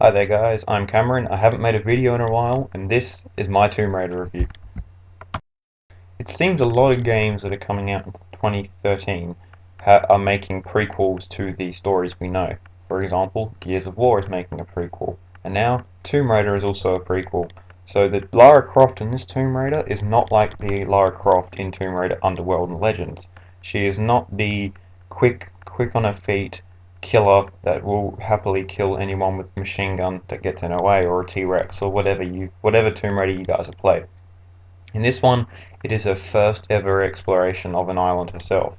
Hi there guys, I'm Cameron. I haven't made a video in a while, and this is my Tomb Raider review. It seems a lot of games that are coming out in 2013 are making prequels to the stories we know. For example, Gears of War is making a prequel, and now Tomb Raider is also a prequel. So the Lara Croft in this Tomb Raider is not like the Lara Croft in Tomb Raider Underworld and Legends. She is not the quick on her feet killer that will happily kill anyone with a machine gun that gets in her way, or a T-Rex, or whatever Tomb Raider you guys have played. In this one, it is her first ever exploration of an island herself.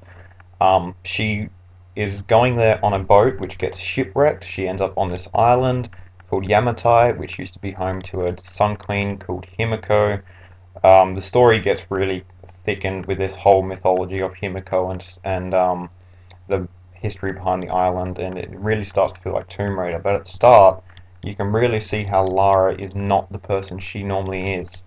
She is going there on a boat which gets shipwrecked. She ends up on this island called Yamatai, which used to be home to a sun queen called Himiko. The story gets really thickened with this whole mythology of Himiko and the history behind the island, and it really starts to feel like Tomb Raider. But at the start, you can really see how Lara is not the person she normally is.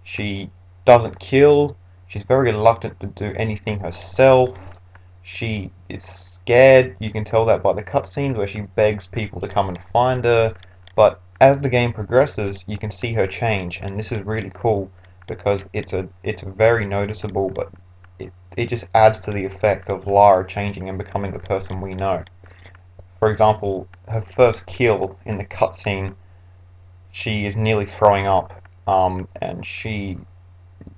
She doesn't kill. She's very reluctant to do anything herself. She is scared. You can tell that by the cutscenes where she begs people to come and find her. But as the game progresses, you can see her change, and this is really cool because it's very noticeable, but it just adds to the effect of Lara changing and becoming the person we know. For example, her first kill in the cutscene, she is nearly throwing up, and she's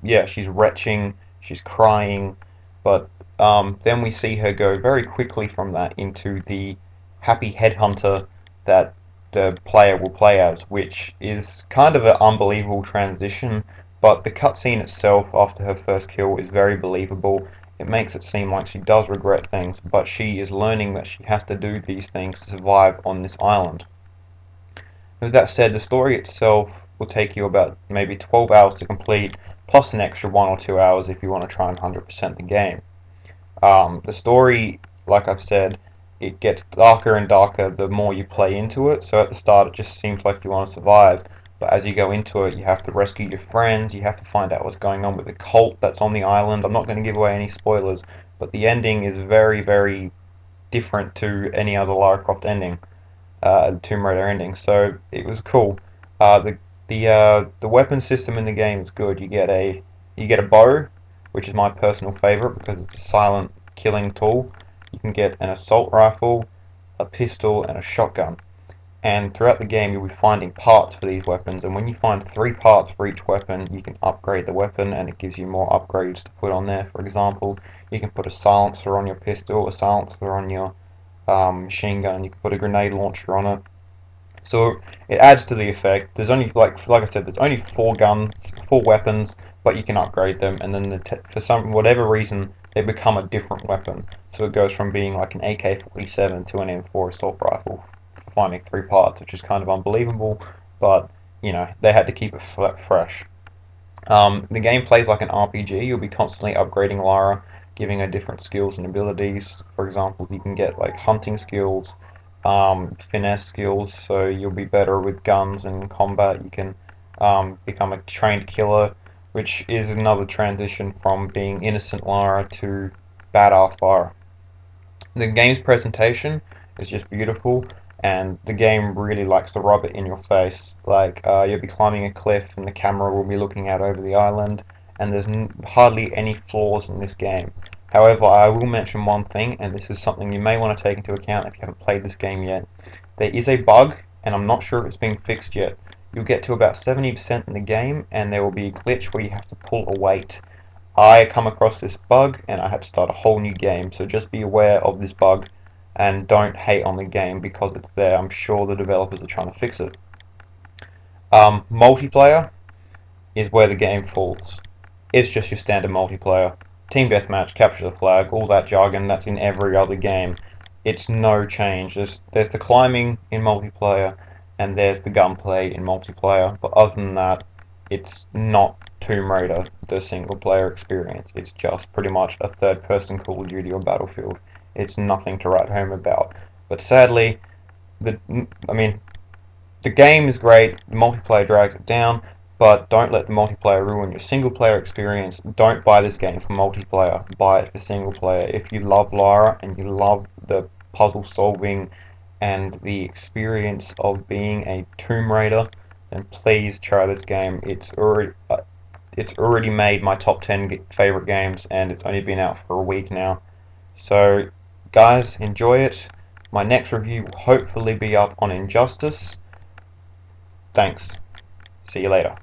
retching, she's crying, but then we see her go very quickly from that into the happy headhunter that the player will play as, which is kind of an unbelievable transition, but the cutscene itself after her first kill is very believable. It makes it seem like she does regret things, but she is learning that she has to do these things to survive on this island. With that said, the story itself will take you about maybe 12 hours to complete, plus an extra 1 or 2 hours if you want to try and 100% the game. The story, like I've said, it gets darker and darker the more you play into it. So at the start, it just seems like you want to survive, but as you go into it, you have to rescue your friends. You have to find out what's going on with the cult that's on the island. I'm not going to give away any spoilers, but the ending is very, very different to any other Lara Croft ending, Tomb Raider ending. So it was cool. The weapon system in the game is good. You get a bow, which is my personal favorite because it's a silent killing tool. You can get an assault rifle, a pistol, and a shotgun. And throughout the game, you'll be finding parts for these weapons. And when you find 3 parts for each weapon, you can upgrade the weapon, and it gives you more upgrades to put on there. For example, you can put a silencer on your pistol, a silencer on your machine gun. You can put a grenade launcher on it. So it adds to the effect. There's only like I said, there's only 4 weapons, but you can upgrade them, and then for whatever reason they become a different weapon. So it goes from being like an AK-47 to an M4 assault rifle for finding 3 parts, which is kind of unbelievable. But you know they had to keep it fresh. The game plays like an RPG. You'll be constantly upgrading Lara, giving her different skills and abilities. For example, you can get like hunting skills, finesse skills, so you'll be better with guns and in combat. You can become a trained killer, which is another transition from being innocent Lara to badass Lara. The game's presentation is just beautiful, and the game really likes to rub it in your face. Like you'll be climbing a cliff, and the camera will be looking out over the island, and there's hardly any flaws in this game. However, I will mention one thing, and this is something you may want to take into account if you haven't played this game yet. There is a bug, and I'm not sure if it's been fixed yet. You'll get to about 70% in the game, and there will be a glitch where you have to pull a weight. I come across this bug, and I had to start a whole new game, so just be aware of this bug, and don't hate on the game because it's there. I'm sure the developers are trying to fix it. Multiplayer is where the game falls. It's just your standard multiplayer. Team deathmatch, capture the flag, all that jargon that's in every other game. It's no change. There's the climbing in multiplayer, and there's the gunplay in multiplayer, but other than that, it's not Tomb Raider, the single player experience. It's just pretty much a third person Call of Duty or Battlefield. It's nothing to write home about. But sadly, I mean, the game is great, the multiplayer drags it down, but don't let the multiplayer ruin your single player experience. Don't buy this game for multiplayer, buy it for single player. If you love Lara and you love the puzzle solving and the experience of being a Tomb Raider, then please try this game. It's already made my top 10 favorite games, and it's only been out for a week now. So, guys, enjoy it. My next review will hopefully be up on Injustice. Thanks. See you later.